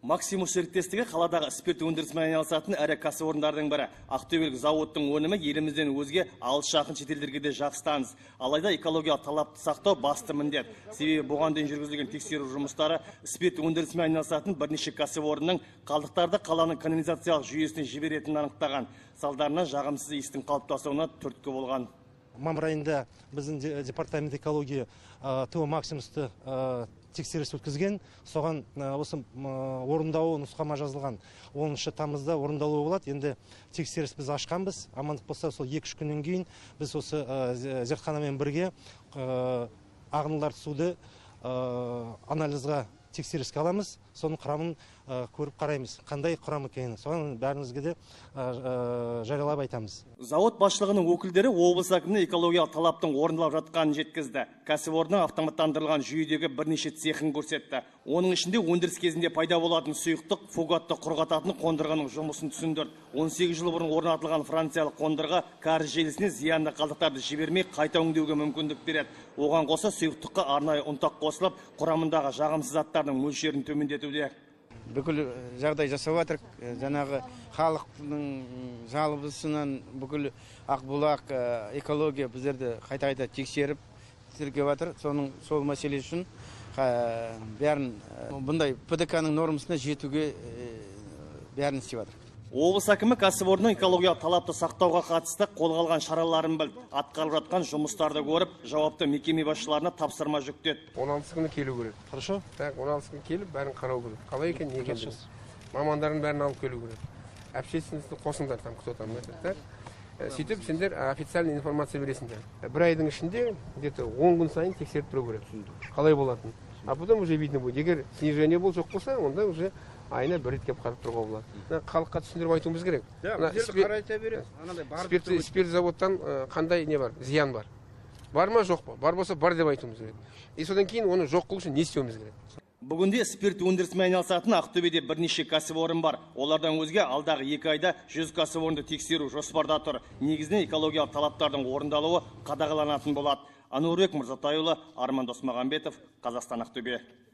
Максимус серіктестігі қаладағы спирт өндірісімен айналысатын әрі кәсіпорындардың бірі. Ақтөбелік зауыттың өнімі елімізден өзге алыс жақын шетелдерге де жақсы таныс. Алайда экологиялық талапты сақтау басты міндет. Себебі бұған дейін жүргізілген тексеру жұмыстары спирт өндірісімен айналысатын бірнеше кәсіпорынның қалдықтарды қаланың канализациялық жүйесіне жіберетінін анықтаған. Салдарынан жағымсыз иістің қалыптасуына түрткі болған. Мамыр айында біздің департамент экология ТО Максимусты тексеріс өткізген, соған осы орындауы нұсқама жазылған. 10 тамызда орындалуы болады. Енді тексеріс біз ашқанбыз. Амандық болса, сол 2-3 күннен кейін біз осы зертханамен бірге ағындылар суды анализға тексеріске аламыз. Соның құрамын көріп қараймыз. Қандай құрам екенін. Соған бәріңізге де жариялап айтамыз. Зауыт басшылығының өкілдері облыс әкіміне экологиялық талаптың орындалып жатқанын жеткізді. Кәсіпорынның автоматтандырылған жүйедегі бірнеше цехын көрсетті. Оның ішінде өндіріс кезінде пайда болатын сұйықтық фугатты құрғататын қондырғының жұмысын түсіндірді. 18 жыл бұрын орнатылған франциялық қондырғы кәріз желісіне зиянды қалдықтарды жібермей қайта өңдеуге мүмкіндік береді. Оған қоса сұйықтыққа арнайы ұнтақ қосылып, құрамындағы жағымсыз заттардың мөлшерін төмендетуде. Бүкіл жағдай жасап жатыр. Жаңағы халықтың жалобысынан бүкіл Ақбұлақ экология біздерді қайта тексеріп тергеп жатыр. Сол мәселе үшін бәрін бұндай ПДК-ның нормасына жетуге бәрін істеп жатыр. Облыс әкімі кәсіпорынның экологиялық талапты сақтауға қатысты қолға алған шараларын білді. Атқарылып жатқан жұмыстарды көріп, жауапты мекеме басшыларына тапсырма жүктеді. 16 күні келу керек. Хорошо. 16 күні келіп, бәрін қарау керек. Қалай екен, не екен? Мамандарын бәрін алып келу керек. Общественностьті қосыңдар, там кто там. Сөйтіп, сендер официальный информация бересіңдер. Бір айдың ішінде где-то 10 күн сайын тексеріп тұру керек. Қалай болатын? А потом уже видно будет. Егер снижение бол жоқ болса, онда уже айына бір рет кеп қарап тұруға болады. Халыққа түсіндіріп айтуымыз керек. Спирт заводтан қандай не бар? Зиян бар. Бар ма, жоқ па? Бар болса, бар деп айтуымыз керек. И содан кейін оны жоқ қылу үшін не істеуіміз керек? Бүгінде спирт өндірісімен айналысатын Ақтөбеде бірнеше кәсіпорын бар. Олардан өзге алдағы 2 айда 100 кәсіпорынды тексеру жоспарда тұр. Негізінен экологиялық талаптардың орындалуы қадағаланатын болады. Ануарбек Мырзатайұлы, Арман Досмағамбетов, Қазақстан, Ақтөбе.